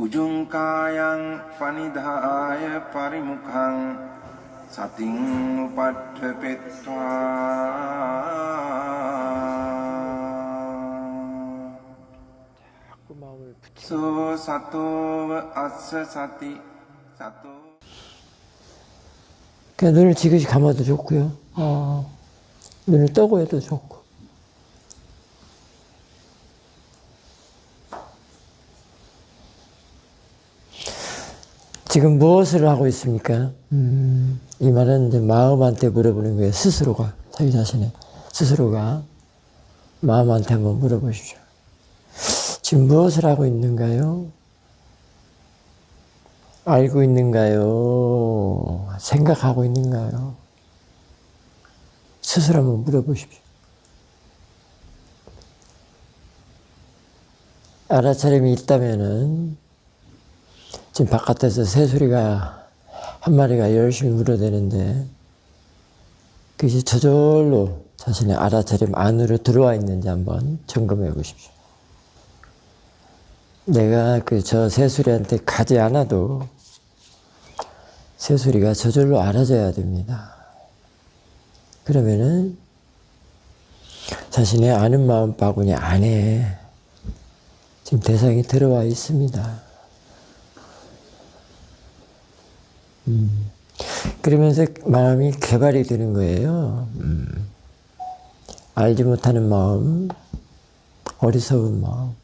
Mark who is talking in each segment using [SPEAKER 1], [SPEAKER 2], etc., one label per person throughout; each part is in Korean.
[SPEAKER 1] උජුංකායං පනිදාය පරිමුඛං සතින් උපට්ඨපෙත්වා 소 사토ව අස්ස සති සතෝ.
[SPEAKER 2] 그냥 눈을 지그시 감아도 좋고요. 눈을 떠고 해도 좋고. 지금 무엇을 하고 있습니까? 이 말은 이제 마음한테 물어보는 거예요. 스스로가, 자기 자신의 스스로가 마음한테 한번 물어보십시오. 지금 무엇을 하고 있는가요? 알고 있는가요? 생각하고 있는가요? 스스로 한번 물어보십시오. 알아차림이 있다면은 지금 바깥에서 새소리가 한 마리가 열심히 물어대는데 그것이 저절로 자신의 알아차림 안으로 들어와 있는지 한번 점검해 보십시오. 내가 저 새소리한테 가지 않아도 새소리가 저절로 알아져야 됩니다. 그러면은 자신의 아는 마음 바구니 안에 지금 대상이 들어와 있습니다. 그러면서 마음이 개발이 되는 거예요. 알지 못하는 마음, 어리석은 마음,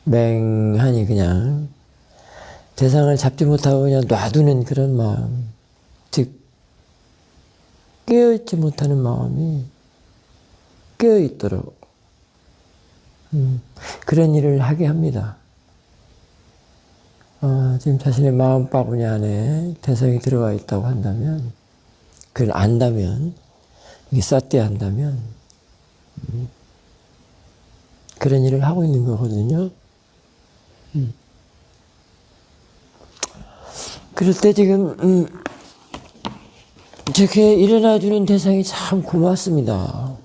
[SPEAKER 2] 맹하니 그냥 대상을 잡지 못하고 그냥 놔두는 그런 마음, 즉 깨어있지 못하는 마음이 깨어있도록 그런 일을 하게 합니다. 지금 자신의 마음 바구니 안에 대상이 들어가 있다고 한다면, 그걸 안다면, 이게 사띠 한다면, 그런 일을 하고 있는 거거든요. 그럴 때 지금, 저렇게 일어나주는 대상이 참 고맙습니다.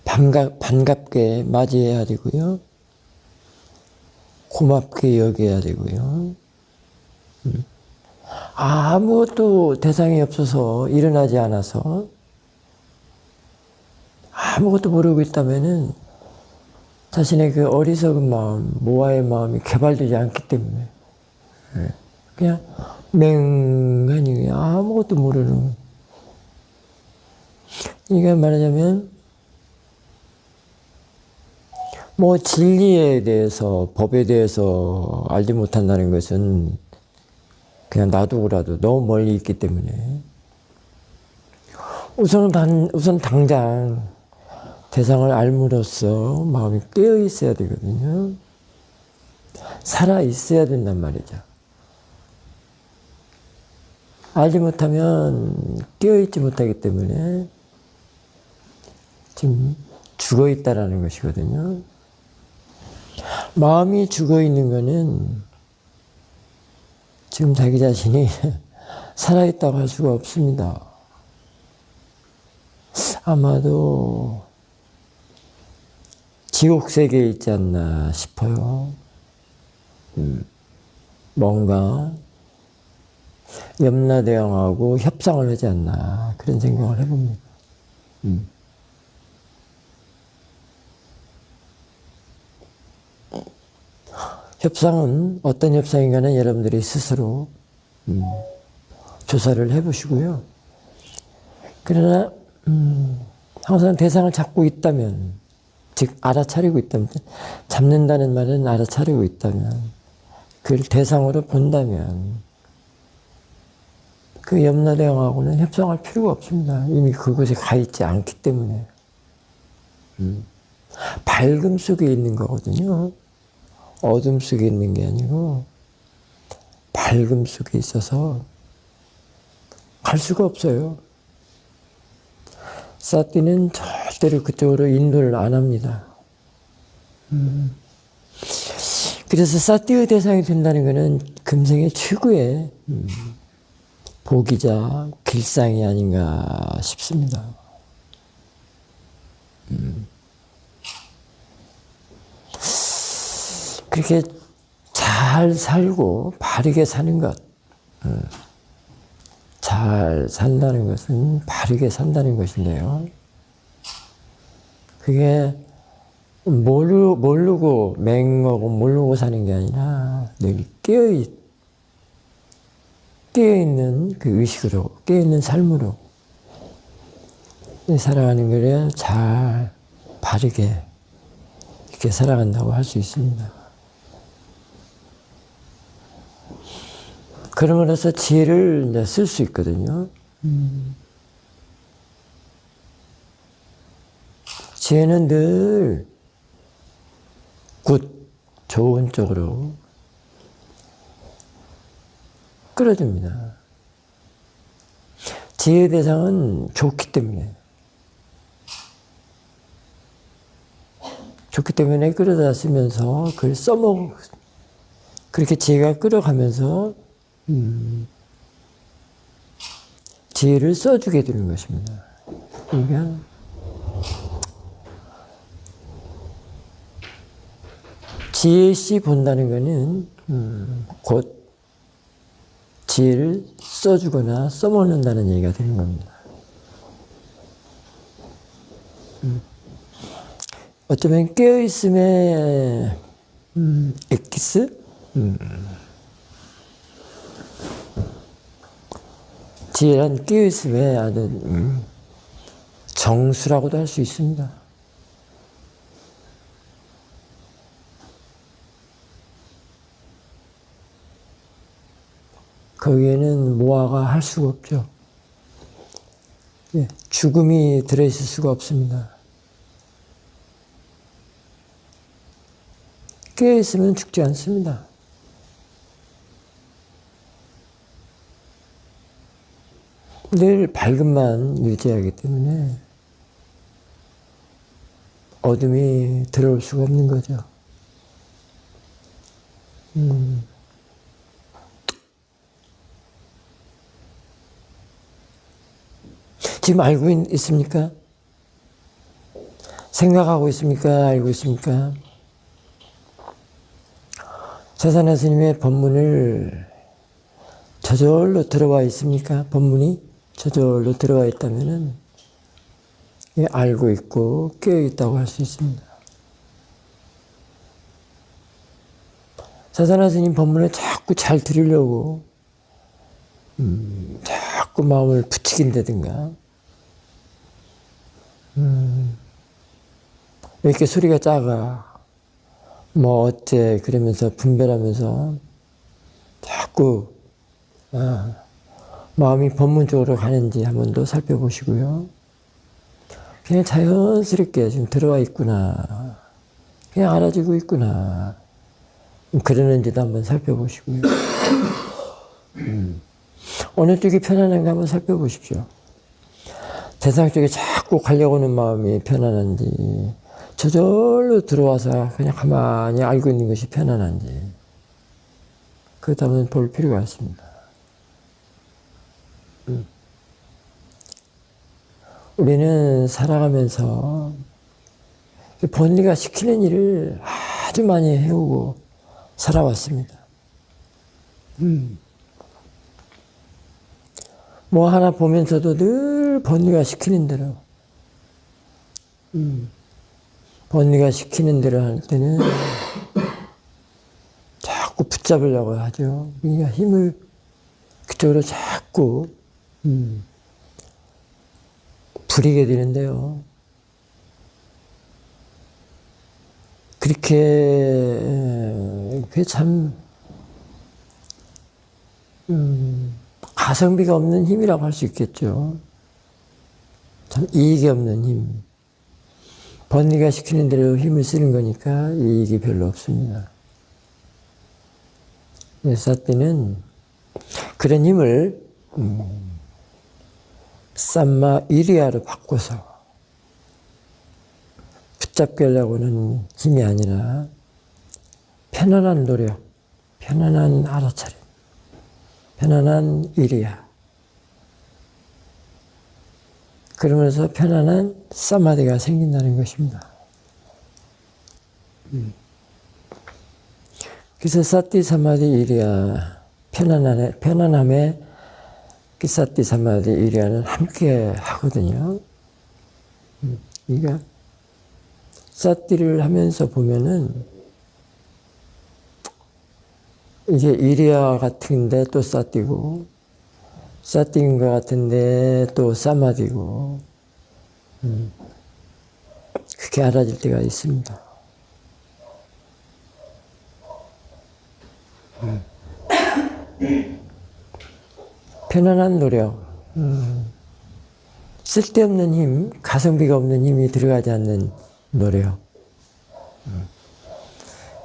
[SPEAKER 2] 반갑게 맞이해야 되고요. 고맙게 여겨야 되고요. 아무것도 대상이 없어서 일어나지 않아서 아무것도 모르고 있다면은 자신의 그 어리석은 마음, 모아의 마음이 개발되지 않기 때문에 그냥 맹하니 그냥 아무것도 모르는. 그러니까 말하자면 뭐 진리에 대해서, 법에 대해서 알지 못한다는 것은 그냥 놔두고라도 너무 멀리 있기 때문에 우선 당장 대상을 알므로써 마음이 깨어 있어야 되거든요. 살아 있어야 된단 말이죠. 알지 못하면 깨어 있지 못하기 때문에 지금 죽어 있다라는 것이거든요. 마음이 죽어 있는 거는 지금 자기 자신이 살아있다고 할 수가 없습니다. 아마도 지옥 세계에 있지 않나 싶어요. 뭔가 염라대왕하고 협상을 하지 않나 그런 생각을 해봅니다. 협상은 어떤 협상인가는 여러분들이 스스로 조사를 해보시고요. 그러나 항상 대상을 잡고 있다면, 즉 알아차리고 있다면, 잡는다는 말은 알아차리고 있다면, 그걸 대상으로 본다면 그 염라대왕하고는 협상할 필요가 없습니다. 이미 그곳에 가 있지 않기 때문에. 밝음 속에 있는 거거든요. 어둠 속에 있는 게 아니고 밝음 속에 있어서 갈 수가 없어요. 사띠는 절대로 그쪽으로 인도를 안 합니다. 그래서 사띠의 대상이 된다는 것은 금생의 최고의 복이자 길상이 아닌가 싶습니다. 그렇게 잘 살고 바르게 사는 것. 잘 산다는 것은 바르게 산다는 것인데요. 그게 모르고 맹하고 모르고 사는 게 아니라 늘 깨어있는 그 의식으로, 깨어있는 삶으로 살아가는 거를 잘 바르게 이렇게 살아간다고 할 수 있습니다. 그러므로서 지혜를 쓸 수 있거든요. 지혜는 늘 좋은 쪽으로 끌어줍니다. 지혜의 대상은 좋기 때문에. 좋기 때문에 끌어다 쓰면서 그걸 그렇게 지혜가 끌어가면서 지혜를 써주게 되는 것입니다. 그러니까 지혜씨 본다는 것은 곧 지혜를 써주거나 써먹는다는 얘기가 되는 겁니다. 어쩌면 깨어있음의 엑기스? 지혜란 깨어있음의 아주 정수라고도 할 수 있습니다. 거기에는 모아가 할 수가 없죠. 죽음이 들어있을 수가 없습니다. 깨어있으면 죽지 않습니다. 늘 밝음만 유지하기 때문에 어둠이 들어올 수가 없는 거죠. 지금 알고 있습니까? 생각하고 있습니까? 알고 있습니까? 사사나 스님의 법문을 저절로 들어와 있습니까? 법문이 저절로 들어와 있다면은 알고 있고 깨어 있다고 할 수 있습니다. 사사나 스님 법문을 자꾸 잘 들으려고 자꾸 마음을 부추긴다든가 왜 이렇게 소리가 작아? 뭐 어째? 그러면서 분별하면서 자꾸 마음이 법문 쪽으로 가는지 한번 더 살펴보시고요. 그냥 자연스럽게 지금 들어와 있구나. 그냥 알아지고 있구나. 그러는지도 한번 살펴보시고요. 어느 쪽이 편안한가 한번 살펴보십시오. 대상 쪽에 자꾸 가려고 하는 마음이 편안한지, 저절로 들어와서 그냥 가만히 알고 있는 것이 편안한지, 그것도 한번 볼 필요가 있습니다. 우리는 살아가면서 번뇌가 시키는 일을 아주 많이 해오고 살아왔습니다. 뭐 하나 보면서도 늘 번뇌가 시키는 대로, 번뇌가 시키는 대로 할 때는 자꾸 붙잡으려고 하죠. 그러니까 힘을 그쪽으로 자꾸 부리게 되는데요. 그게 참 가성비가 없는 힘이라고 할 수 있겠죠. 참 이익이 없는 힘. 번뇌가 시키는 대로 힘을 쓰는 거니까 이익이 별로 없습니다. 그래서 때는 그런 힘을 삼마 이리야로 바꿔서 붙잡게 하려고 하는 힘이 아니라 편안한 노력, 편안한 알아차림, 편안한 이리야. 그러면서 편안한 사마디가 생긴다는 것입니다. 그래서 사티 사마디 이리야, 편안함에 그 사티 사마디 이리야는 함께 하거든요. 그러니까 사티를 하면서 보면은 이게 이리야 같은데 또 사티고, 사티인 것 같은데 또 사마디고, 그렇게 알아질 때가 있습니다. 편안한 노력, 쓸데없는 힘, 가성비가 없는 힘이 들어가지 않는 노력.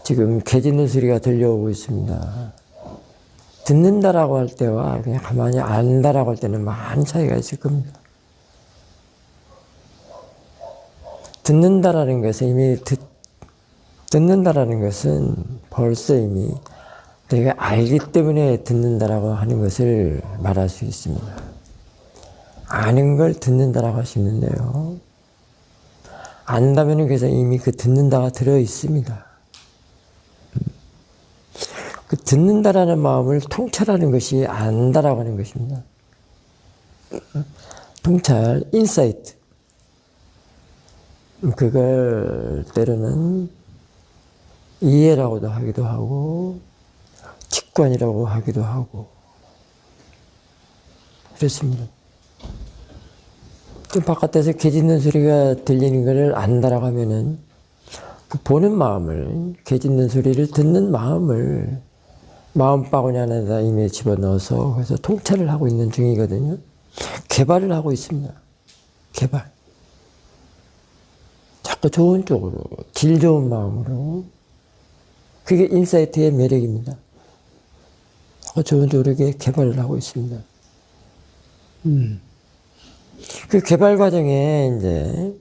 [SPEAKER 2] 지금 개 짖는 소리가 들려오고 있습니다. 듣는다라고 할 때와 그냥 가만히 안다라고 할 때는 많은 차이가 있을 겁니다. 듣는다라는 것은 듣는다라는 것은 벌써 이미 내가 알기 때문에 듣는다라고 하는 것을 말할 수 있습니다. 아는 걸 듣는다라고 할 수 있는데요. 안다면 그래서 이미 그 듣는다가 들어 있습니다. 그 듣는다라는 마음을 통찰하는 것이 안다라고 하는 것입니다. 통찰, 인사이트. 그걸 때로는 이해라고도 하기도 하고, 직관이라고 하기도 하고, 그렇습니다. 좀 바깥에서 개 짖는 소리가 들리는 것을 안다라고 하면은, 그 보는 마음을, 개 짖는 소리를 듣는 마음을 마음바구니 안에다 이미 집어넣어서 그래서 통찰을 하고 있는 중이거든요. 개발을 하고 있습니다. 개발. 자꾸 좋은 쪽으로, 질 좋은 마음으로. 그게 인사이트의 매력입니다. 자꾸 좋은 쪽으로 개발을 하고 있습니다. 그 개발 과정에 이제,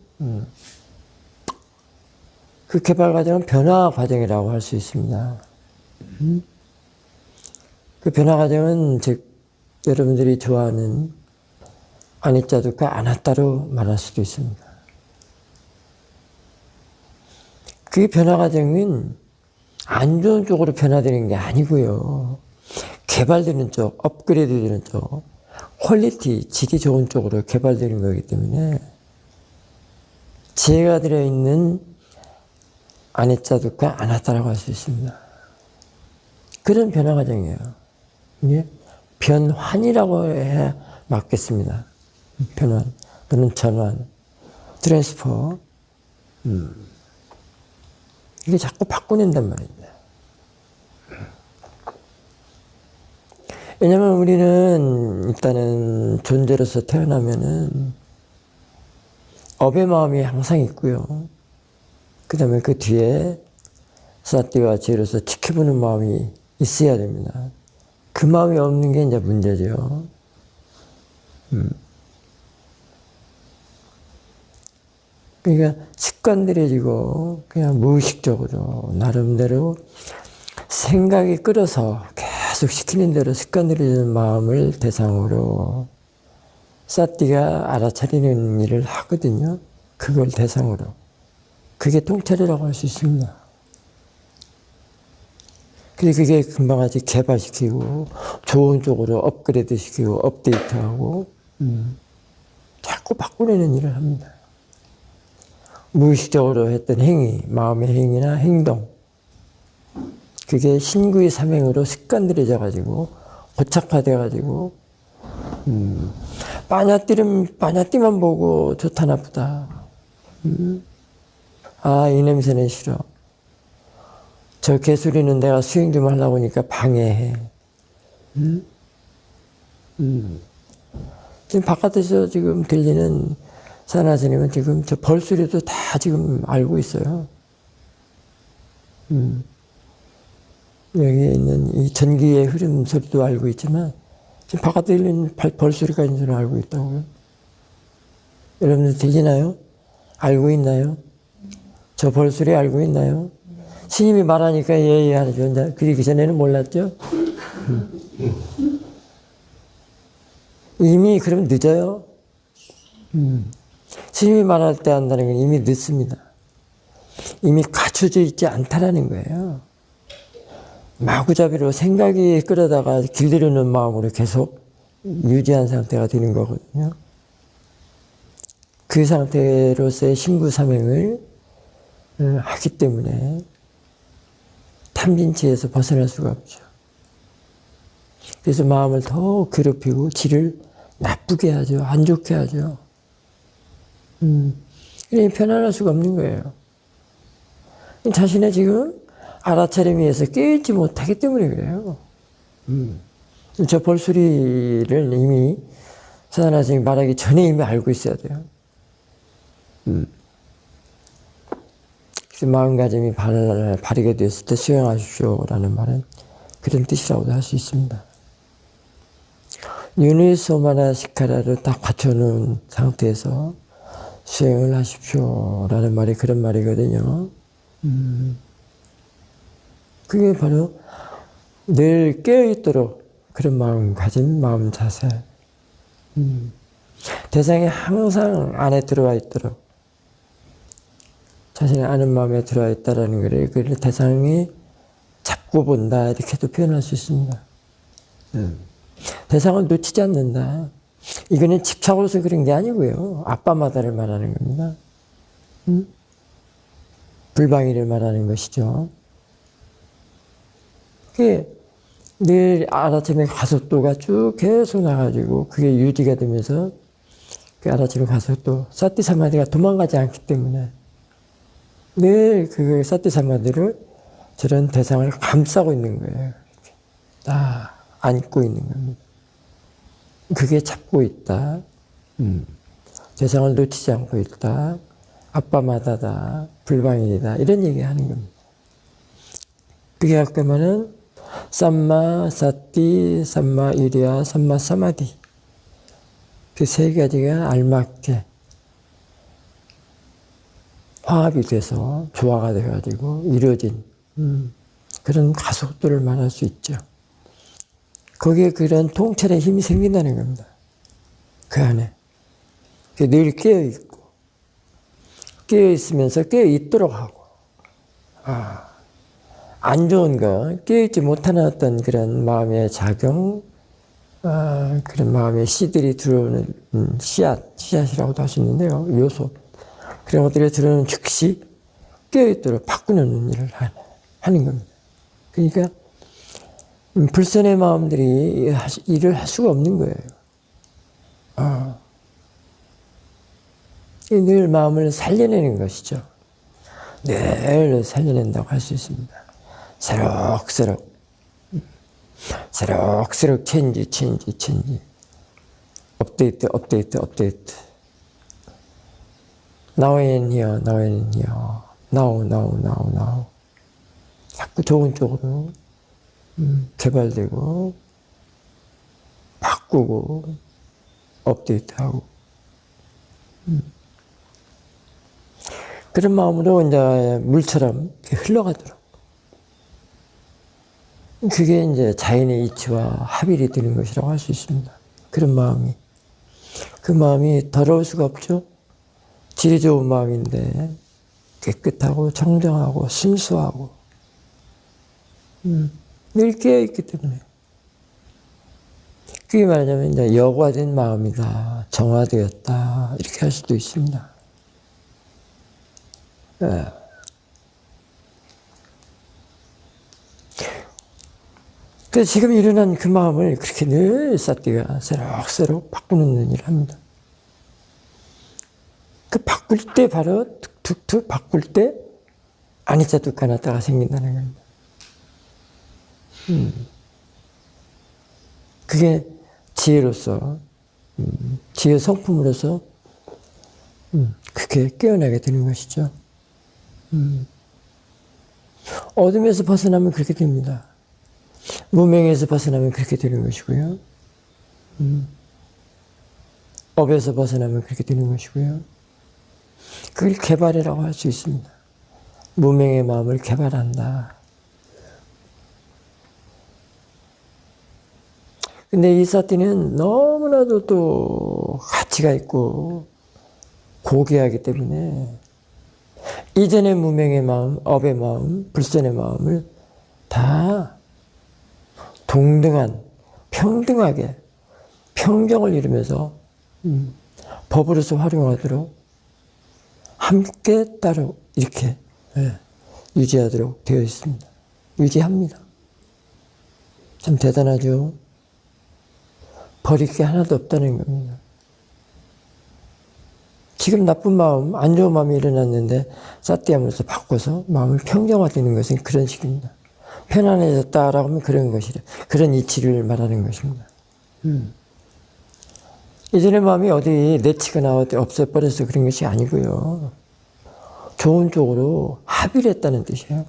[SPEAKER 2] 그 개발 과정은 변화 과정이라고 할 수 있습니다. 그 변화 과정은 즉 여러분들이 좋아하는 아니짜 두카 아나따로 말할 수도 있습니다. 그 변화 과정은 안 좋은 쪽으로 변화되는 게 아니고요. 개발되는 쪽, 업그레이드 되는 쪽, 퀄리티, 질이 좋은 쪽으로 개발되는 거기 때문에 지혜가 들어있는 아니짜 두카 아나따라고 할 수 있습니다. 그런 변화 과정이에요. 이게 변환이라고 해야 맞겠습니다. 변환 또는 전환, 트랜스퍼. 이게 자꾸 바꿔낸단 말입니다. 왜냐면 우리는 일단은 존재로서 태어나면은 업의 마음이 항상 있고요. 그 다음에 그 뒤에 사띠와 지혜로서 지켜보는 마음이 있어야 됩니다. 그 마음이 없는 게 이제 문제죠. 그러니까 습관들여지고 그냥 무의식적으로 나름대로 생각이 끌어서 계속 시키는 대로 습관들여지는 마음을 대상으로 사띠가 알아차리는 일을 하거든요. 그걸 대상으로. 그게 통찰이라고 할 수 있습니다. 근데 그게 금방 같이 개발시키고 좋은 쪽으로 업그레이드 시키고 업데이트하고 자꾸 바꾸려는 일을 합니다. 무의식적으로 했던 행위, 마음의 행위나 행동, 그게 신구의 삼행으로 습관들여져가지고 고착화돼가지고 빠냐띠만 보고 좋다 나쁘다. 아, 이 냄새는 싫어. 저 개소리는 내가 수행 좀 하려고 하니까 방해해. 지금 바깥에서 지금 들리는 사나스님은 지금 저 벌소리도 다 지금 알고 있어요. 여기에 있는 이 전기의 흐름 소리도 알고 있지만 지금 바깥에 들리는 벌소리가 있는 줄 알고 있다고요. 여러분들 들리나요? 알고 있나요? 저 벌소리 알고 있나요? 스님이 말하니까 예예 하죠. 그러기 전에는 몰랐죠? 이미 그럼 늦어요. 스님이 말할 때 한다는 건 이미 늦습니다. 이미 갖춰져 있지 않다라는 거예요. 마구잡이로 생각이 끌어다가 길들이는 마음으로 계속 유지한 상태가 되는 거거든요. 그 상태로서의 신구삼행을 하기 때문에 탐진치에서 벗어날 수가 없죠. 그래서 마음을 더 괴롭히고 질을 나쁘게 하죠. 안 좋게 하죠. 그러니 편안할 수가 없는 거예요. 자신의 지금 알아차림에서 깨닫지 못하기 때문에 그래요. 저 벌소리를 이미 사단아 선생님이 말하기 전에 이미 알고 있어야 돼요. 그래서 마음가짐이 바르게 되었을 때 수행하십시오라는 말은 그런 뜻이라고도 할 수 있습니다. 유니소마나 시카라를 딱 갖춰놓은 상태에서 수행을 하십시오라는 말이 그런 말이거든요. 그게 바로 늘 깨어있도록 그런 마음가짐, 마음 자세. 대상이 항상 안에 들어와 있도록 자신의 아는 마음에 들어와 있다라는 거를 그 대상이 잡고 본다 이렇게도 표현할 수 있습니다. 대상은 놓치지 않는다. 이거는 집착으로서 그런 게 아니고요. 아빠마다를 말하는 겁니다. 불방이를 말하는 것이죠. 그게 늘 알아침에 가속도가 쭉 계속 나가지고 그게 유지가 되면서 그 알아침에 가속도, 사티사마디가 도망가지 않기 때문에 늘 그 사티사마디를 저런 대상을 감싸고 있는 거예요. 딱 안고 있는 겁니다. 그게 잡고 있다. 대상을 놓치지 않고 있다. 아빠마다다. 불방이다. 이런 얘기 하는 겁니다. 그게 아까만은 삼마 사티, 삼마 이리야, 삼마 사마디. 그 세 가지가 알맞게 화합이 돼서 조화가 돼가지고 이루어진 그런 가속도를 말할 수 있죠. 거기에 그런 통찰의 힘이 생긴다는 겁니다. 그 안에. 늘 깨어있고, 깨어있으면서 깨어있도록 하고, 안 좋은 거, 깨어있지 못하는 어떤 그런 마음의 작용, 그런 마음의 씨들이 들어오는 씨앗이라고도 할 수 있는데요. 요소. 그런 것들이 들어오는 즉시 깨어있도록 바꾸는 일을 하는 겁니다. 그러니까 불선의 마음들이 일을 할 수가 없는 거예요. 늘 마음을 살려내는 것이죠. 늘 살려낸다고 할 수 있습니다. 새록새록 체인지. 업데이트. Now and here. Now. 자꾸 좋은 쪽으로 개발되고, 바꾸고, 업데이트하고. 그런 마음으로 이제 물처럼 흘러가도록. 그게 이제 자연의 이치와 합일이 되는 것이라고 할 수 있습니다. 그런 마음이. 그 마음이 더러울 수가 없죠. 질이 좋은 마음인데 깨끗하고 청정하고 순수하고 늘 깨어있기 때문에. 그게 말하자면 이제 여과된 마음이다. 정화되었다. 이렇게 할 수도 있습니다. 네. 그래서 지금 일어난 그 마음을 그렇게 늘 사띠가 새록새록 바꾸는 일을 합니다. 그 바꿀 때 바로 툭툭툭 바꿀 때 아니자 두카나타가 생긴다는 겁니다. 그게 지혜로서, 지혜 성품으로서 그렇게 깨어나게 되는 것이죠. 어둠에서 벗어나면 그렇게 됩니다. 무명에서 벗어나면 그렇게 되는 것이고요. 업에서 벗어나면 그렇게 되는 것이고요. 그걸 개발이라고 할 수 있습니다. 무명의 마음을 개발한다. 근데 이 사띠는 너무나도 또 가치가 있고 고귀하기 때문에 이전의 무명의 마음, 업의 마음, 불선의 마음을 다 동등한, 평등하게, 평정을 이루면서 법으로서 활용하도록 함께 따로 이렇게 유지하도록 되어 있습니다. 유지합니다. 참 대단하죠. 버릴 게 하나도 없다는 겁니다. 지금 나쁜 마음, 안 좋은 마음이 일어났는데 사띠하면서 바꿔서 마음을 평정화되는 것은 그런 식입니다. 편안해졌다라고 하면 그런 것이래. 그런 이치를 말하는 것입니다. 이전의 마음이 어디 내치거나 어디 없애버려서 그런 것이 아니고요. 좋은 쪽으로 합의를 했다는 뜻이에요.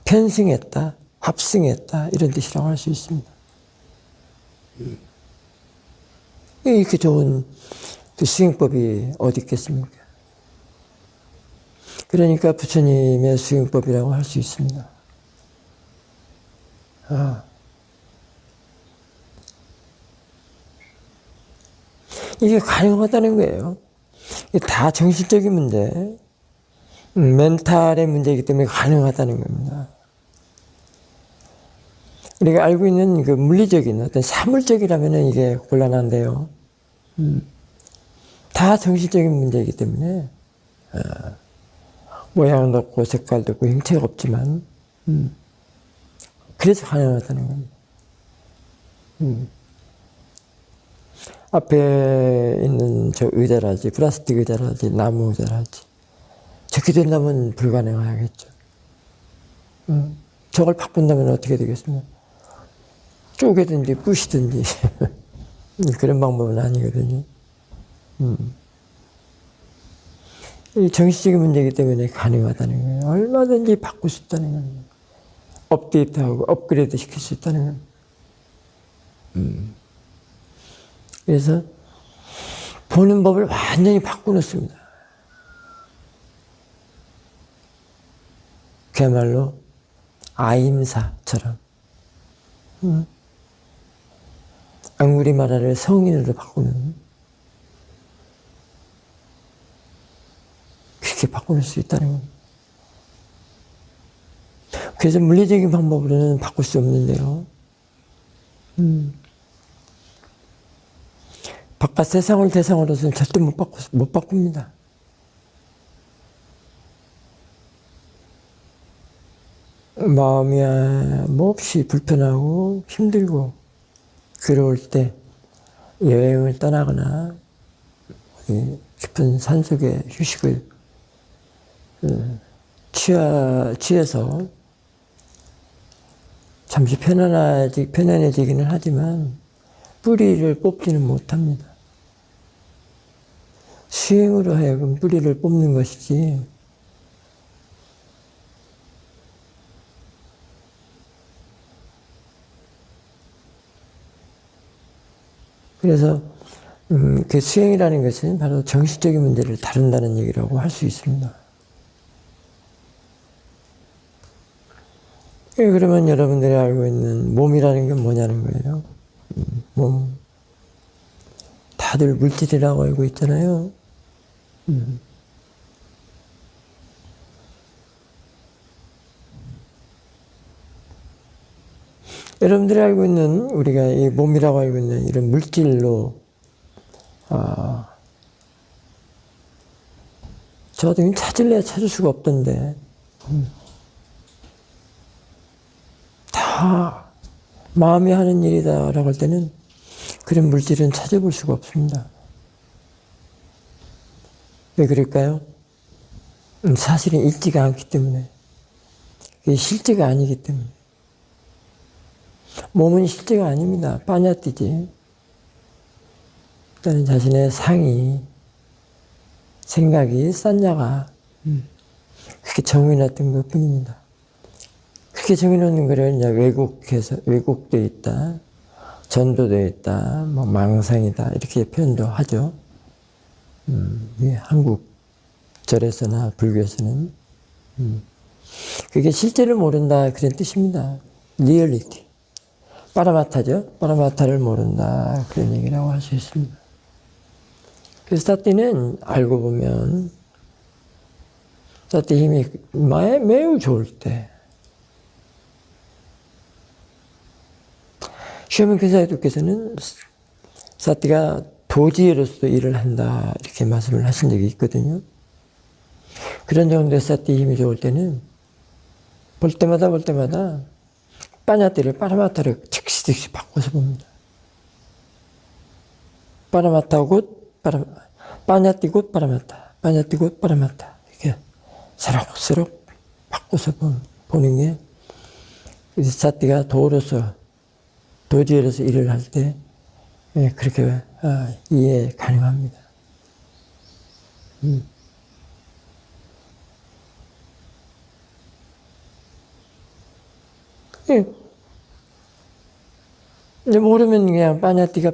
[SPEAKER 2] 편승했다, 합승했다 이런 뜻이라고 할 수 있습니다. 이렇게 좋은 그 수행법이 어디 있겠습니까? 그러니까 부처님의 수행법이라고 할 수 있습니다. 이게 가능하다는 거예요. 이게 다 정신적인 문제, 멘탈의 문제이기 때문에 가능하다는 겁니다. 우리가 알고 있는 그 물리적인 어떤 사물적이라면 이게 곤란한데요. 다 정신적인 문제이기 때문에 모양도 없고 색깔도 없고 형체가 없지만 그래서 가능하다는 겁니다. 앞에 있는 저 의자라지, 플라스틱 의자라지, 나무 의자라지 저렇게 된다면 불가능하겠죠. 저걸 바꾼다면 어떻게 되겠습니까? 쪼개든지 부시든지 그런 방법은 아니거든요. 이 정신적인 문제이기 때문에 가능하다는 거예요. 얼마든지 바꿀 수 있다는 겁니다. 업데이트하고 업그레이드 시킬 수 있다는 겁니다. 그래서 보는 법을 완전히 바꿔놓습니다. 그야말로 아임사처럼 앙구리마라를 성인으로 바꾸는 그렇게 바꿀 수 있다는 겁니다. 그래서 물리적인 방법으로는 바꿀 수 없는데요. 바깥 세상을 대상으로서는 절대 못 바꿉니다. 마음이 몹시 불편하고 힘들고 괴로울 때 여행을 떠나거나 깊은 산속에 휴식을 취해서 잠시 편안해지기는 하지만 뿌리를 뽑지는 못합니다. 수행으로 하여금 뿌리를 뽑는 것이지 그래서 그 수행이라는 것은 바로 정신적인 문제를 다룬다는 얘기라고 할 수 있습니다. 그러면 여러분들이 알고 있는 몸이라는 게 뭐냐는 거예요. 몸. 다들 물질이라고 알고 있잖아요. 여러분들이 알고 있는, 우리가 이 몸이라고 알고 있는 이런 물질로, 저도 찾을래야 찾을 수가 없던데, 다 마음이 하는 일이다라고 할 때는 그런 물질은 찾아볼 수가 없습니다. 왜 그럴까요? 사실은 있지가 않기 때문에. 그게 실제가 아니기 때문에. 몸은 실제가 아닙니다. 빠냐띠지. 일단 자신의 상이, 생각이, 싼냐가 그렇게 정해놨던 것 뿐입니다. 그렇게 정해놓는 거를 이제 왜곡되어 있다, 전도되어 있다, 뭐 망상이다, 이렇게 표현도 하죠. 한국 절에서나 불교에서는. 그게 실제를 모른다, 그런 뜻입니다. 리얼리티. 빠라마타죠. 빠라마타를 모른다, 그런 얘기라고 할 수 있습니다. 그래서 사띠는 알고 보면, 사띠 힘이 매우 좋을 때, 시어민 근사회도께서는 사티가 도지혜로서 일을 한다 이렇게 말씀을 하신 적이 있거든요. 그런 정도의 사티 힘이 좋을 때는 볼 때마다 빠냐띠를 빠라마타를 즉시 바꿔서 봅니다. 빠라마타 곧 빠냐띠 곧 빠라마타, 빠냐띠 곧 빠라마타 이렇게 새록새록 바꿔서 보는 게 사티가 도지혜로서 일을 할 때 그렇게 이해 가능합니다. 이제 모르면 그냥 빠냐띠가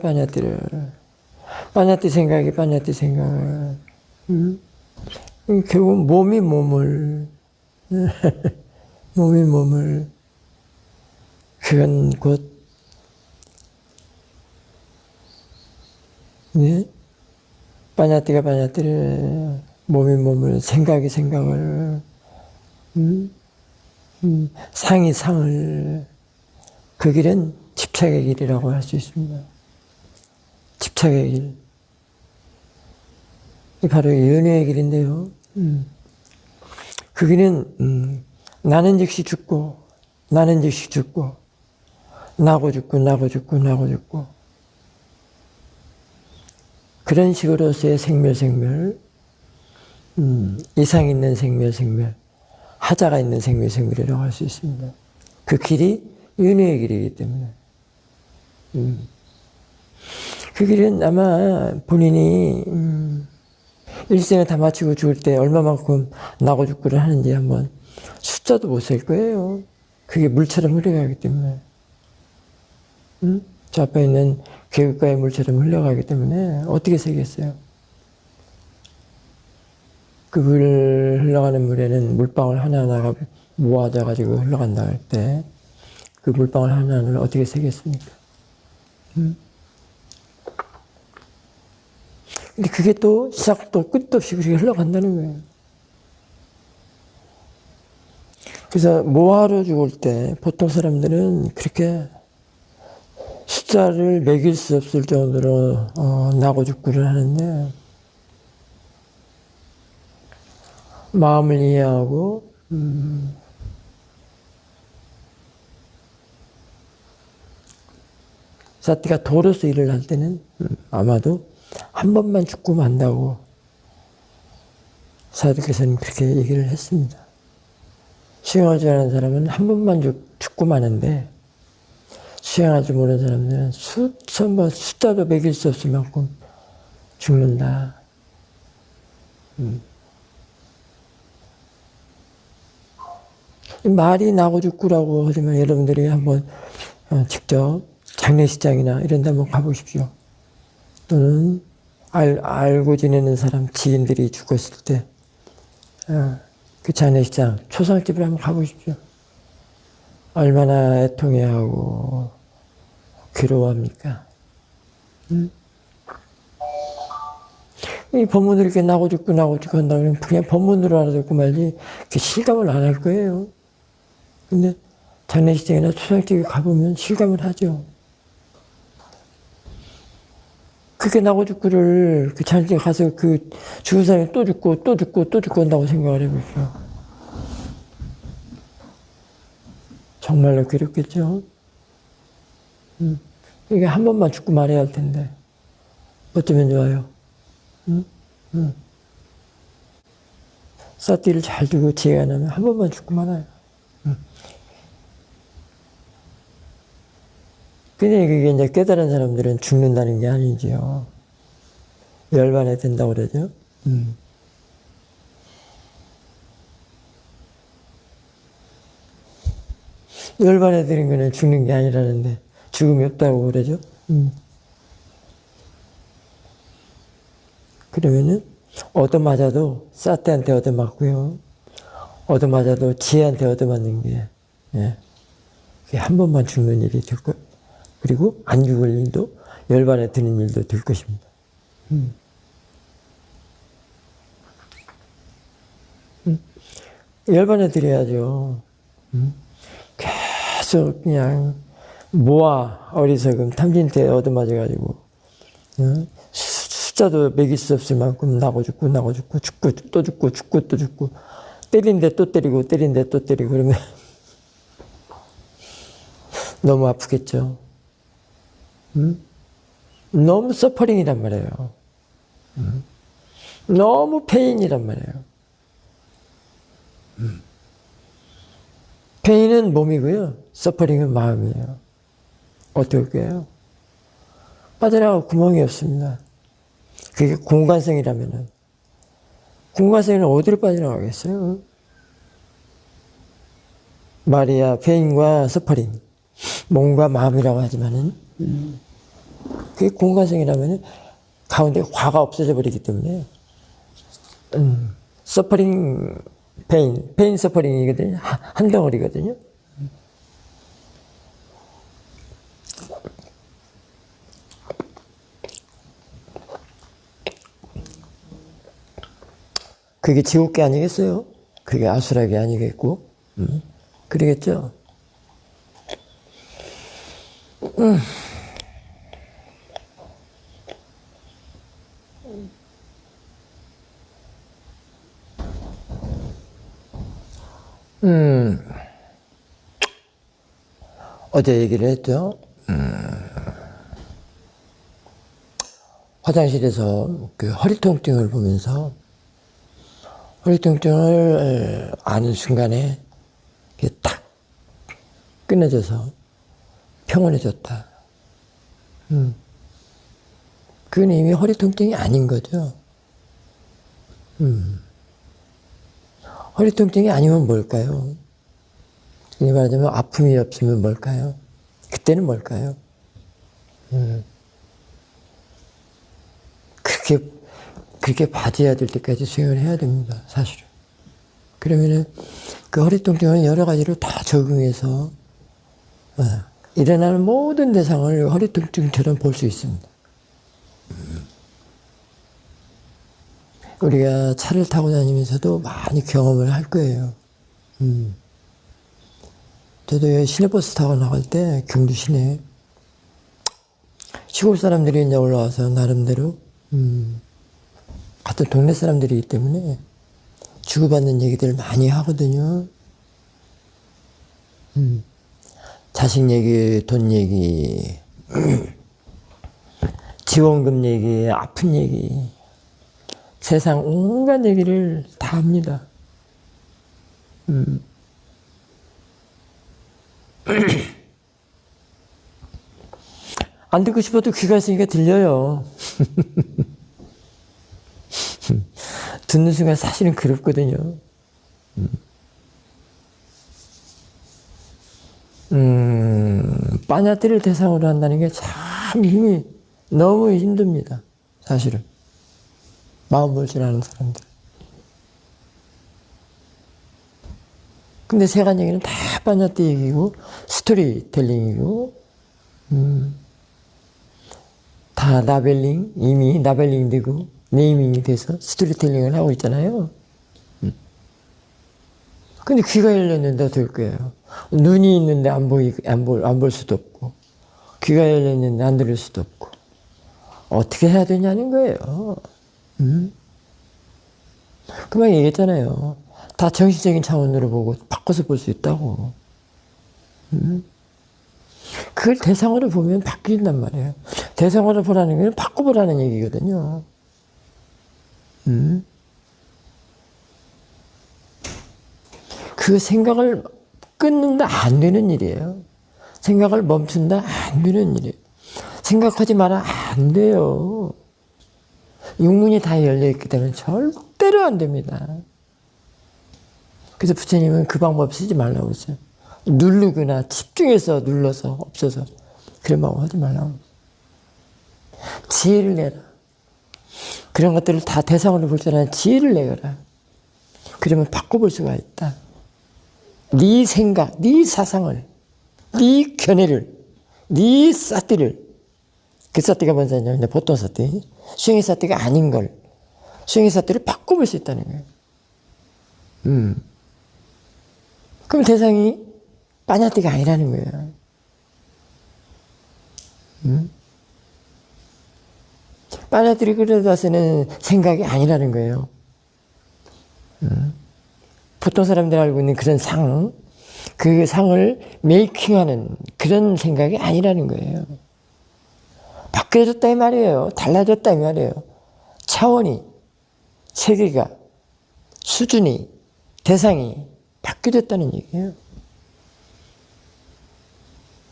[SPEAKER 2] 빠냐띠 생각이 빠냐띠 생각을 결국 몸이 몸을 그건 곧 빠냐띠가 빠냐띠를 몸이 몸을 생각이 생각을 상이 상을 그 길은 집착의 길이라고 할 수 있습니다. 집착의 길. 이 바로 연애의 길인데요. 그 길은 나는 즉시 죽고 나는 즉시 죽고 나고 죽고 그런 식으로서의 생멸 이상 있는 생멸 하자가 있는 생멸이라고 할 수 있습니다. 그 길이 윤회의 길이기 때문에 그 길은 아마 본인이 일생을 다 마치고 죽을 때 얼마만큼 나고 죽고를 하는지 한번 숫자도 못 셀 거예요. 그게 물처럼 흘러가기 때문에 저 앞에 있는 계곡가의 물처럼 흘러가기 때문에 어떻게 세겠어요? 그 흘러가는 물에는 물방울 하나하나가 모아져 가지고 흘러간다 할 때 그 물방울 하나하나를 어떻게 세겠습니까? 근데 그게 또 시작도 끝도 없이 그렇게 흘러간다는 거예요. 그래서 뭐하러 죽을 때 보통 사람들은 그렇게 숫자를 매길 수 없을 정도로 나고 죽고를 하는데 마음을 이해하고 사티가 도로서 일을 할 때는 아마도 한 번만 죽고 만다고 사도께서는 그렇게 얘기를 했습니다. 수행할 줄 아는 사람은 한 번만 죽고 마는데 수행할 줄 모르는 사람들은 수천 번 숫자도 매길 수 없을 만큼 죽는다. 말이 나고 죽고라고 하지만 여러분들이 한번 직접 장례식장이나 이런 데 한번 가보십시오. 또는 알고 지내는 사람, 지인들이 죽었을 때 그 장례식장, 초상집을 한번 가보십시오. 얼마나 애통해하고 괴로워합니까? 이 법문을 이렇게 나고 죽고 한다 그러면 그냥 법문으로 알아듣고 말지 실감을 안 할 거예요. 근데 장례식장이나 초상집에 가보면 실감을 하죠. 그렇게 나고 죽고를 그 장례식장에 가서 그 죽은 사람이 또 죽고 한다고 생각을 해보십시오. 정말로 괴롭겠죠. 이게 한 번만 죽고 말해야 할 텐데 어쩌면 좋아요. 사띠를 잘 두고 지혜가 나면 한 번만 죽고 말아요. 근데 그게 이제 깨달은 사람들은 죽는다는 게 아니지요. 열반에 된다고 그러죠. 열반에 드는 거는 죽는 게 아니라는데 죽음이 없다고 그러죠. 그러면은 얻어맞아도 사태한테 얻어맞고요. 얻어맞아도 지혜한테 얻어맞는 게 그게 한 번만 죽는 일이 될 거. 그리고 안 죽을 일도 열반에 드는 일도 될 것입니다. 열반에 드려야죠. 계속 그냥 모아 어리석음 탐진태 얻어맞아가지고 숫자도 매길 수 없을 만큼 나고 죽고 죽고 또 죽고 때린데 또 때리고 그러면 너무 아프겠죠. 너무 서퍼링이란 말이에요. 너무 페인이란 말이에요. 페인은 몸이고요. 서퍼링은 마음이에요. 어떻게 해요? 빠져나갈 구멍이 없습니다. 그게 공간성이라면은. 공간성에는 어디로 빠져나가겠어요? 마리아, 페인과 서퍼링. 몸과 마음이라고 하지만은, 그게 공간성이라면은 가운데 화가 없어져 버리기 때문에, 서퍼링, 페인 서퍼링이거든요. 한 덩어리거든요. 그게 지옥계 아니겠어요? 그게 아수라계 아니겠고, 그러겠죠? 어제 얘기를 했죠? 화장실에서 그 허리 통증을 보면서 허리 통증을 아는 순간에 딱 끊어져서 평온해졌다. 그건 이미 허리 통증이 아닌 거죠. 허리 통증이 아니면 뭘까요? 이 말하자면 아픔이 없으면 뭘까요? 그때는 뭘까요? 그렇게 봐줘야 될 때까지 수행을 해야 됩니다, 사실은. 그러면은 그 허리 통증은 여러 가지로 다 적응해서 일어나는 모든 대상을 허리 통증처럼 볼 수 있습니다. 우리가 차를 타고 다니면서도 많이 경험을 할 거예요. 저도 시내버스 타고 나갈 때 경주 시내 시골 사람들이 이제 올라와서 나름대로 같은 동네 사람들이기 때문에 주고받는 얘기들 많이 하거든요. 자식 얘기, 돈 얘기, 지원금 얘기, 아픈 얘기, 세상 온갖 얘기를 다 합니다. 안 듣고 싶어도 귀가 있으니까 들려요. 듣는 순간 사실은 그렇거든요. 빠냐띠를 대상으로 한다는 게 참 힘이 너무 힘듭니다. 사실은. 마음 볼 줄 아는 사람들. 근데 세간 얘기는 다 빠냐띠 얘기고 스토리텔링이고 다 라벨링, 이미 라벨링 되고 네이밍이 돼서 스토리텔링을 하고 있잖아요. 근데 귀가 열렸는데 어떨 거예요? 눈이 있는데 안 볼 수도 없고, 귀가 열렸는데 안 들을 수도 없고, 어떻게 해야 되냐는 거예요. 그만 얘기했잖아요. 다 정신적인 차원으로 보고 바꿔서 볼 수 있다고. 그걸 대상으로 보면 바뀐단 말이에요. 대상으로 보라는 건 바꿔보라는 얘기거든요. 그 생각을 끊는다 안 되는 일이에요. 생각을 멈춘다 안 되는 일이에요. 생각하지 마라 안 돼요. 육문이 다 열려있기 때문에 절대로 안 됩니다. 그래서 부처님은 그 방법 쓰지 말라고 했어요. 누르거나 집중해서 눌러서 없어서 그런 방법 하지 말라고 했어요. 지혜를 내라. 그런 것들을 다 대상으로 볼 때는 지혜를 내거라. 그러면 바꿔볼 수가 있다. 네 생각, 네 사상을, 네 견해를, 네 사띠를, 그 사띠가 뭔지냐? 보통 사띠, 수행의 사띠가 아닌 걸, 수행의 사띠를 바꿔볼 수 있다는 거예요. 그럼 대상이 빠냐띠가 아니라는 거예요. 빨아들이고 나서는 생각이 아니라는 거예요. 보통 사람들이 알고 있는 그런 상, 그 상을 메이킹하는 그런 생각이 아니라는 거예요. 바뀌어졌다 이 말이에요. 달라졌다 이 말이에요. 차원이, 세계가, 수준이, 대상이 바뀌어졌다는 얘기예요.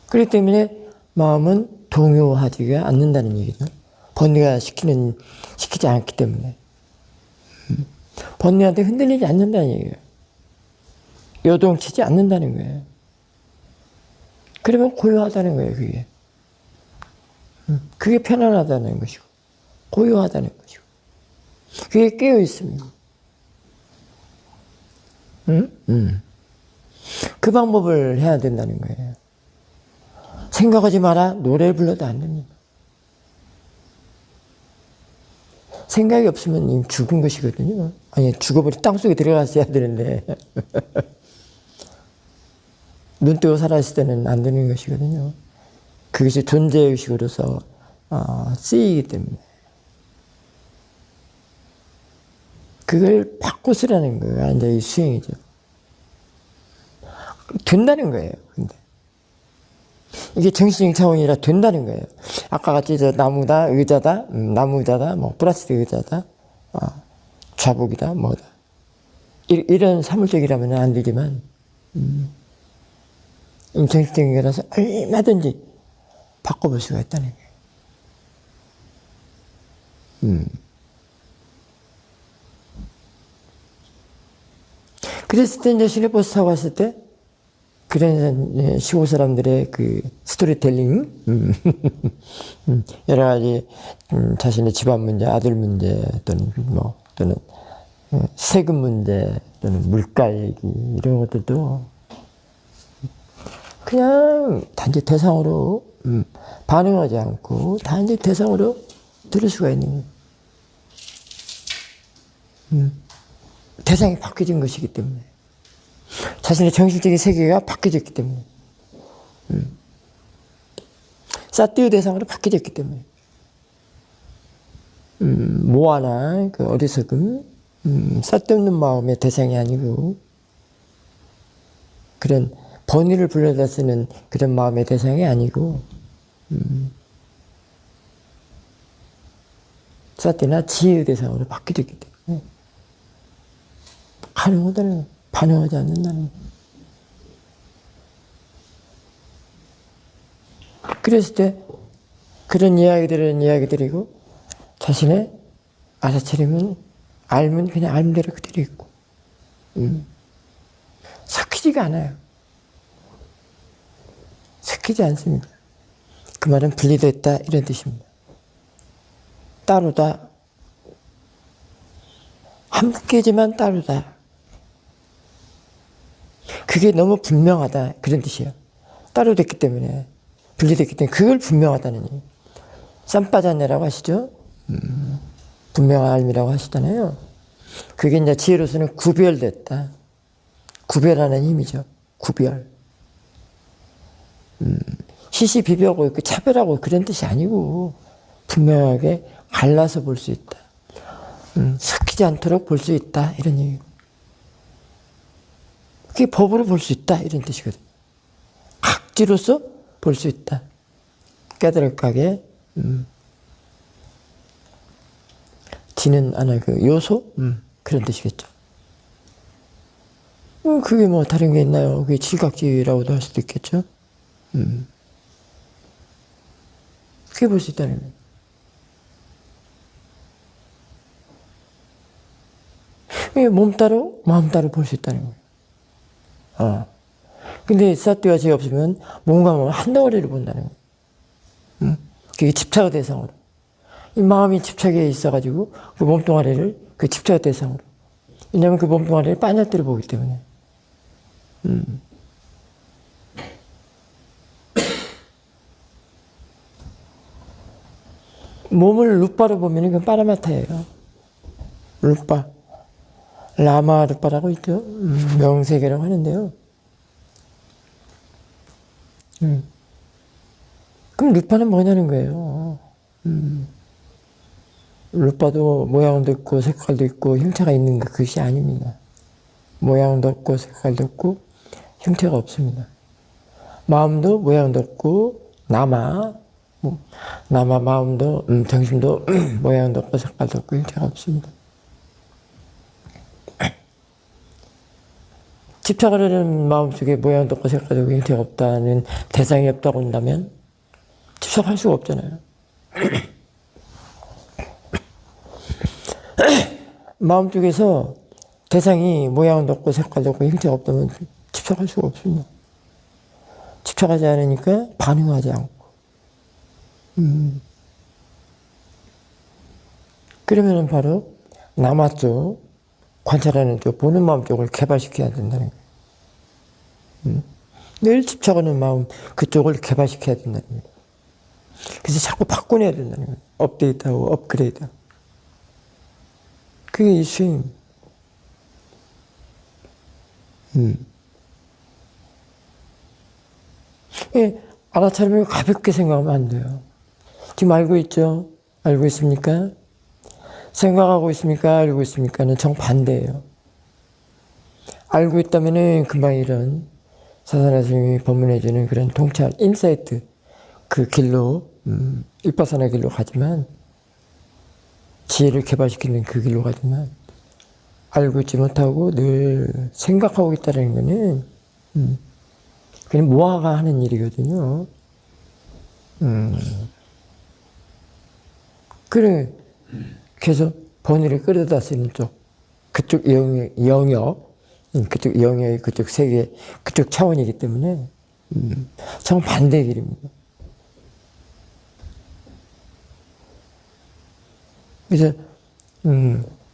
[SPEAKER 2] 그렇기 때문에 마음은 동요하지가 않는다는 얘기죠. 번뇌가 시키지 않기 때문에. 번뇌한테 흔들리지 않는다는 얘기예요. 요동치지 않는다는 거예요. 그러면 고요하다는 거예요, 그게. 그게 편안하다는 것이고, 고요하다는 것이고. 그게 깨어있습니다. 그 방법을 해야 된다는 거예요. 생각하지 마라, 노래 불러도 안 됩니다. 생각이 없으면 이미 죽은 것이거든요. 아니, 죽어버리 땅속에 들어갔어야 되는데. 눈 뜨고 살아있을 때는 안 되는 것이거든요. 그것이 존재의식으로서 쓰이기 때문에. 그걸 바꿔 쓰라는 거예요. 완전히 수행이죠. 된다는 거예요. 근데. 이게 정신적인 차원이라 된다는 거예요. 아까 같이 저 나무다, 의자다, 나무 의자다, 뭐 플라스틱 의자다, 좌복이다, 뭐다. 이런 사물적이라면 안 되지만, 정신적인 거라서 얼마든지 바꿔볼 수가 있다는 거예요. 그랬을 때 이제 시내버스 타고 왔을 때, 그런 시골 사람들의 그 스토리텔링, 여러 가지 자신의 집안 문제, 아들 문제 또는 세금 문제 또는 물가 얘기 이런 것들도 그냥 단지 대상으로 반응하지 않고 단지 대상으로 들을 수가 있는 거예요. 대상이 바뀌어진 것이기 때문에. 자신의 정신적인 세계가 바뀌어졌기 때문에. 사띠의 대상으로 바뀌어졌기 때문에. 모아나 그 어리석음, 쓸데없는 마음의 대상이 아니고 그런 번뇌를 불러다 쓰는 그런 마음의 대상이 아니고 사띠나 지혜의 대상으로 바뀌어졌기 때문에 가능하다는 거예요. 반응하지 않는다는 거예요. 그랬을 때 그런 이야기들이고 자신의 알아차림은 알면 그냥 알면대로 그대로 있고 섞이지가 않아요. 섞이지 않습니다. 그 말은 분리됐다 이런 뜻입니다. 따로다. 함께지만 따로다. 그게 너무 분명하다 그런 뜻이에요. 따로 됐기 때문에 분리됐기 때문에 그걸 분명하다는 얘기예요. 쌈빠자네라고 하시죠? 분명한 알미라고 하시잖아요. 그게 이제 지혜로서는 구별됐다. 구별하는 힘이죠. 구별. 시시비비하고 차별하고 그런 뜻이 아니고 분명하게 갈라서 볼 수 있다. 섞이지 않도록 볼 수 있다 이런 얘기고. 그게 법으로 볼 수 있다 이런 뜻이거든요. 각지로서 볼 수 있다. 깨달을까게 지는 그 요소 그런 뜻이겠죠. 그게 뭐 다른 게 있나요? 그게 지각지라고도 할 수도 있겠죠. 그게 볼 수 있다는 거예요. 몸 따로 마음 따로 볼 수 있다는 거예요. 근데 사띠와 지혜 없으면 몸과 마음 한 덩어리를 본다는 거예요. 그게 집착의 대상으로. 이 마음이 집착에 있어가지고 그 몸뚱아리를 그 집착의 대상으로. 왜냐하면 그 몸뚱아리를 빠냐뜨려 보기 때문에. 몸을 루파로 보면 그건 파라마타예요. 루파. 라마 루파라고 있죠. 명세계라고 하는데요. 그럼 그럼 루파는 뭐냐는 거예요. 루파도 모양도 있고 색깔도 있고 형태가 있는 것이 아닙니다. 모양도 없고 색깔도 없고 형태가 없습니다. 마음도 모양도 없고 마음도 정신도 모양도 없고 색깔도 없고 형태가 없습니다. 집착을 하는 마음속에 모양도 없고 색깔도 없고 형태가 없다는 대상이 없다고 한다면 집착할 수가 없잖아요. 마음 쪽에서 대상이 모양도 없고 색깔도 없고 형태가 없다면 집착할 수가 없습니다. 집착하지 않으니까 반응하지 않고. 그러면은 바로 남아 쪽, 관찰하는 쪽, 보는 마음 쪽을 개발시켜야 된다는 거예요. 늘 집착하는 마음, 그쪽을 개발시켜야 된다는 거예요. 그래서 자꾸 바꿔내야 된다는 거예요. 업데이트하고 업그레이드하고. 그게 이 스윙. 예, 알아차리면 가볍게 생각하면 안 돼요. 지금 알고 있죠? 알고 있습니까? 생각하고 있습니까? 알고 있습니까?는 정반대예요. 알고 있다면은 금방 이런 사사나 스님이 법문해주는 그런 통찰, 인사이트 그 길로, 윗바사나 길로 가지만, 지혜를 개발시키는 그 길로 가지만, 알고 있지 못하고 늘 생각하고 있다는 거는, 그냥 모아가 하는 일이거든요. 그래, 계속 번뇌를 끌어다 쓰는 쪽, 그쪽 영역, 그쪽 영역이 그쪽 세계, 그쪽 차원이기 때문에, 정반대의 길입니다. 그래서,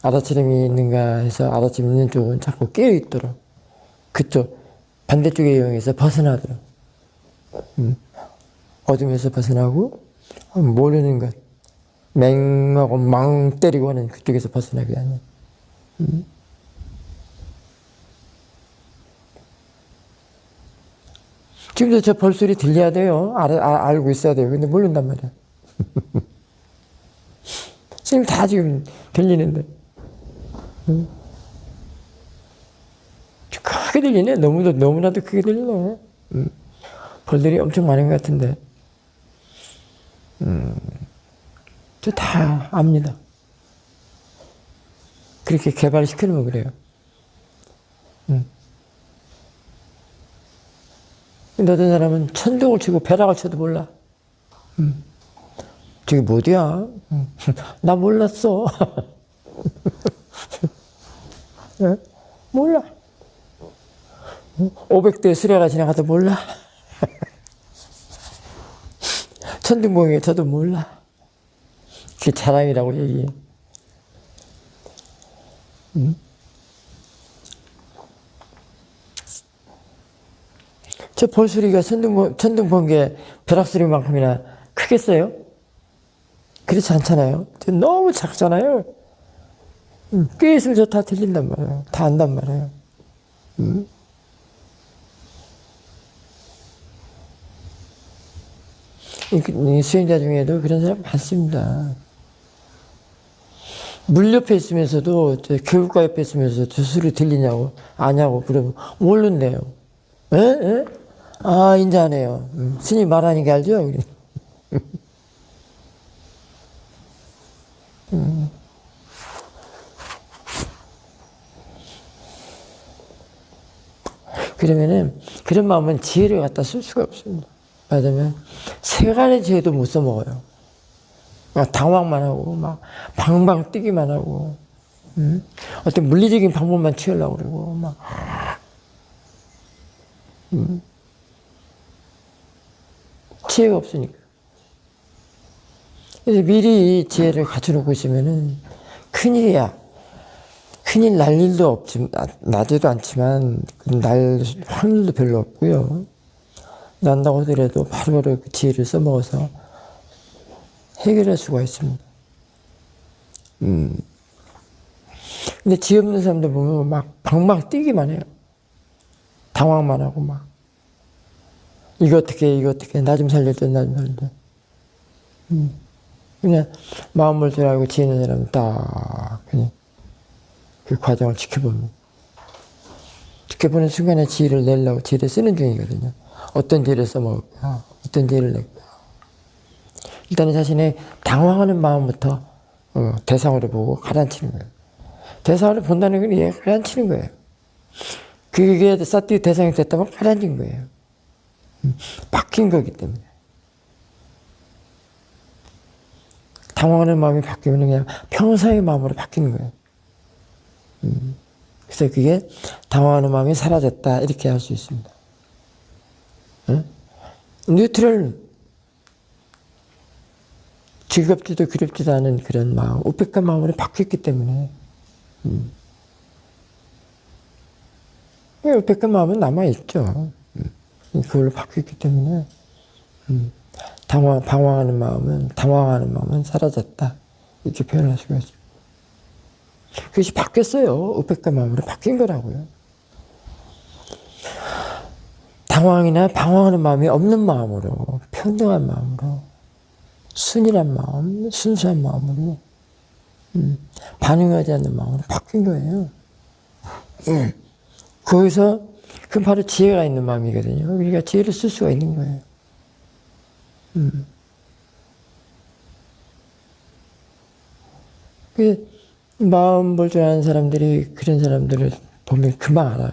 [SPEAKER 2] 아다치림이 있는가 해서 아다치림 있는 쪽은 자꾸 깨어있도록, 그쪽, 반대쪽의 영역에서 벗어나도록, 어둠에서 벗어나고, 모르는 것, 맹하고 망 때리고 하는 그쪽에서 벗어나게 하는. 지금도 저 벌소리 들려야 돼요. 알고 있어야 돼요. 근데 모른단 말이야. 지금 다 지금 들리는데. 크게 들리네. 너무나도 크게 들리네. 벌들이 엄청 많은 것 같은데. 저 다 압니다. 그렇게 개발시키면 그래요. 근데 어떤 사람은 천둥을 치고 벼락을 쳐도 몰라. 저게 뭐야? 나 몰랐어. 네? 몰라. 500대 수레가 지나가도 몰라. 천둥번개 저도 몰라. 그게 자랑이라고 얘기해. 저 벌소리가 천둥번개 벼락소리만큼이나 크겠어요? 그렇지 않잖아요. 너무 작잖아요. 꽤 있으면 저 다 들린단 말이에요. 다 안단 말이에요. 이 수행자 중에도 그런 사람 많습니다. 물 옆에 있으면서도, 교육과 옆에 있으면서도 저 소리 들리냐고, 아냐고, 그러면 모른대요. 에? 아, 인제 안 해요. 스님 말하는 게 알죠? 그러면은, 그런 마음은 지혜를 갖다 쓸 수가 없습니다. 맞으면, 세간의 지혜도 못 써먹어요. 막 당황만 하고, 막, 방방 뛰기만 하고, 어떤 물리적인 방법만 취하려고 그러고, 막, 지혜가 없으니까. 그래서 미리 지혜를 갖춰놓고 있으면은 큰일이야. 큰일 날 일도 없지, 나지도 않지만, 날 확률도 별로 없고요. 난다고 하더라도 바로바로 그 지혜를 써먹어서 해결할 수가 있습니다. 근데 지혜 없는 사람들 보면 막 방방 뛰기만 해요. 당황만 하고 막. 이거 어떻게, 나 좀 살려줘. 그냥 마음을 줄 알고 지혜는 사람은 딱 그냥 그 과정을 지켜봅니다. 지켜보는 순간에 지혜를 내려고 지혜를 쓰는 중이거든요. 어떤 지혜를 써먹을까? 어떤 지혜를 낼까? 일단은 자신의 당황하는 마음부터 대상으로 보고 가라앉히는 거예요. 대상으로 본다는 건 얘가 가라앉히는 거예요. 그게 사띠 대상이 됐다면 가라앉은 거예요. 바뀐 거기 때문에. 당황하는 마음이 바뀌면 그냥 평상의 마음으로 바뀌는 거예요. 그래서 그게 당황하는 마음이 사라졌다 이렇게 할 수 있습니다. 뉴트럴, 즐겁지도 그립지도 않은 그런 마음, 우백한 마음으로 바뀌었기 때문에 우백한 마음은 남아있죠. 그걸로 바뀌었기 때문에 당황하는 마음은 사라졌다 이렇게 표현할 수가 있습니다. 그것이 바뀌었어요. 우백한 마음으로 바뀐 거라고요. 당황이나 방황하는 마음이 없는 마음으로, 평등한 마음으로, 순일한 마음, 순수한 마음으로, 반응하지 않는 마음으로 바뀐 거예요. 거기서 그건 바로 지혜가 있는 마음이거든요. 그러니까 지혜를 쓸 수가 있는 거예요. 그 마음 볼 줄 아는 사람들이 그런 사람들을 보면 금방 알아요.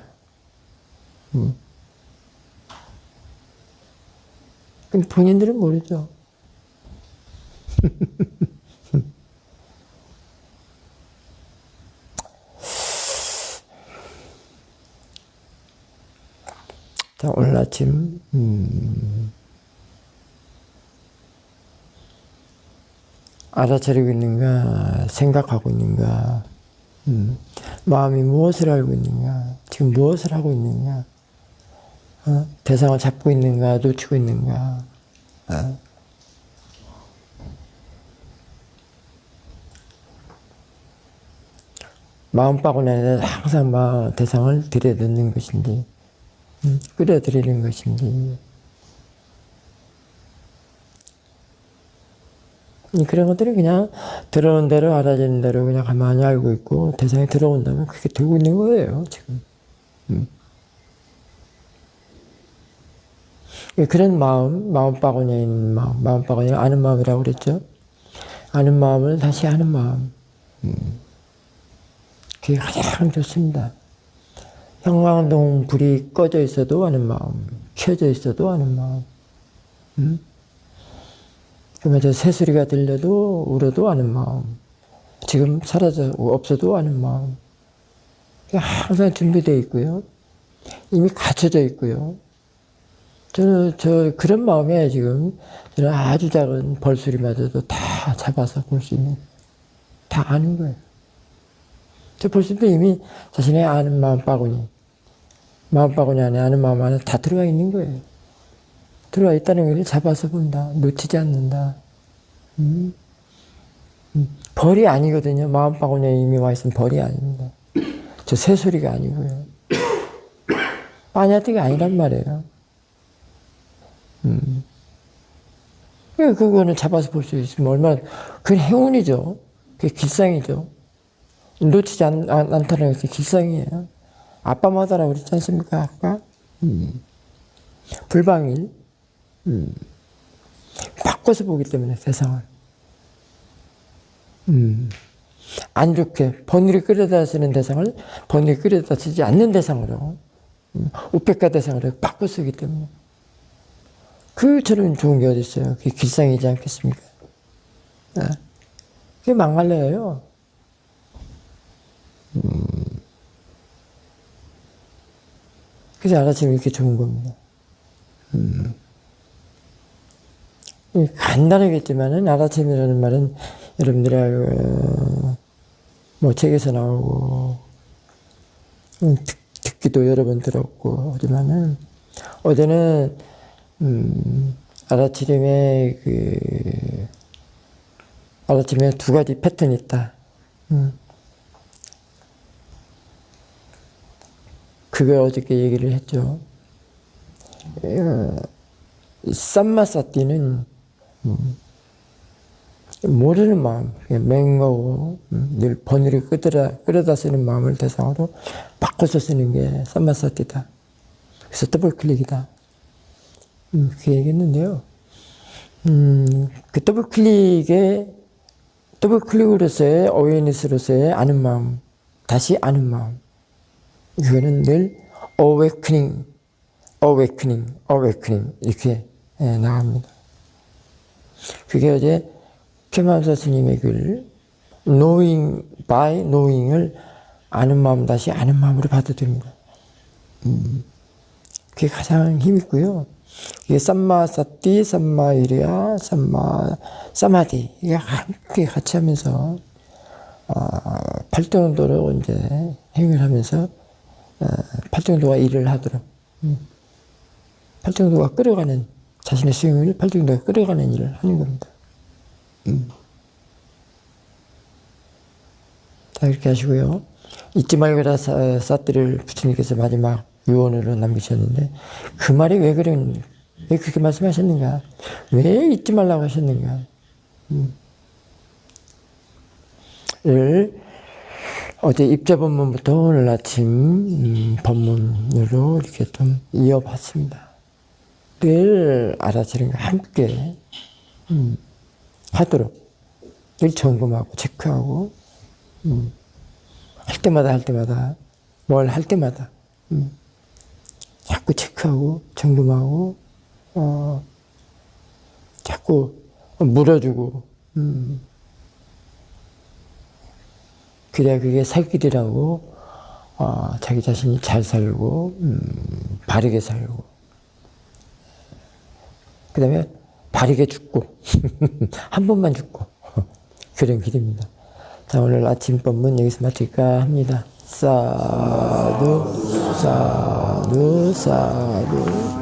[SPEAKER 2] 근데 본인들은 모르죠. 자, 오늘 아침 알아차리고 있는가, 생각하고 있는가, 마음이 무엇을 알고 있는가, 지금 무엇을 하고 있는가, 대상을 잡고 있는가, 놓치고 있는가. 마음바구니 안에 항상 대상을 들여놓는 것인지, 끌어들이는 것인지, 그런 것들이 그냥 들어오는 대로 알아지는 대로 그냥 가만히 알고 있고 대상이 들어온다면 그게 되고 있는 거예요, 지금. 그런 마음바구니에 있는 마음바구니가 아는 마음이라고 그랬죠. 아는 마음을 다시 아는 마음. 그게 가장 좋습니다. 형광등 불이 꺼져 있어도 아는 마음, 켜져 있어도 아는 마음. 그러면 저 새소리가 들려도 울어도 아는 마음. 지금 사라져 없어도 아는 마음. 항상 준비되어 있고요. 이미 갖춰져 있고요. 저는 그런 마음에 지금 저는 아주 작은 벌소리마저도 다 잡아서 볼 수 있는, 다 아는 거예요. 저 벌써도 이미 자신의 아는 마음바구니 안에 아는 마음 안에 다 들어가 있는 거예요. 들어와 있다는 것을 잡아서 본다. 놓치지 않는다. 벌이 아니거든요. 마음바구니에 이미 와 있으면 벌이 아닙니다. 저 새소리가 아니고요. 빠냐띠가 아니란 말이에요. 그거는 잡아서 볼 수 있으면 얼마나, 그건 행운이죠. 그게 길상이죠. 놓치지 않다는 것이 길상이에요. 아빠마다라고 그랬지 않습니까, 아까? 불방일. 바꿔서 보기 때문에 세상을. 안 좋게 번뇌를 끌어다 쓰는 대상을 번뇌를 끌어다 쓰지 않는 대상으로, 우백가 대상으로 바꿔 쓰기 때문에. 그처럼 좋은 게 어디 있어요? 그게 길상이지 않겠습니까? 그게 망할래요. 그래서 알아채면 이렇게 좋은 겁니다. 간단하겠지만은 알아채미라는 말은 여러분들이 뭐 책에서 나오고 듣기도 여러 번 들었고 하지만은 어제는 알아채림에 알아채림에 두 가지 패턴이 있다. 그걸 어저께 얘기를 했죠. 삼마사띠는 모르는 마음, 맹하고 늘 번뇌를 끌어다 쓰는 마음을 대상으로 바꿔서 쓰는 게 삼마사티다. 그래서 더블 클릭이다. 그렇게 얘기했는데요. 그 더블 클릭으로서의 어웨이니스로서의 아는 마음, 다시 아는 마음. 이거는 늘 awakening 이렇게 나갑니다. 그게 어제 케마사 스님의 글 knowing by knowing을 아는 마음 다시 아는 마음으로 받아들입니다. 그게 가장 힘있고요. 이게 삼마사티, 삼마위리아, 사마디 이게 함께 같이 하면서 팔등도로 이제 행을 하면서 팔등도가 일을 하도록 팔등도가 끌어가는 자신의 수행을 팔등도가 끌어가는 일을 하는 겁니다. 자, 이렇게 하시고요. 잊지 말거라 사띠를 부처님께서 마지막 유언으로 남기셨는데 그 말이 왜 그렇게 말씀하셨는가? 왜 잊지 말라고 하셨는가? 를 어제 입자 본문부터 오늘 아침 본문으로 이렇게 좀 이어봤습니다. 늘 알아차림과 함께 하도록 늘 점검하고 체크하고 할 때마다 뭘 할 때마다 자꾸 체크하고 점검하고 자꾸 물어주고 그래야 그게 살 길이라고 자기 자신이 잘 살고 바르게 살고 그 다음에 바르게 죽고 한 번만 죽고 그런 길입니다. 자, 오늘 아침 법문 여기서 마칠까 합니다. 사두 사두 사두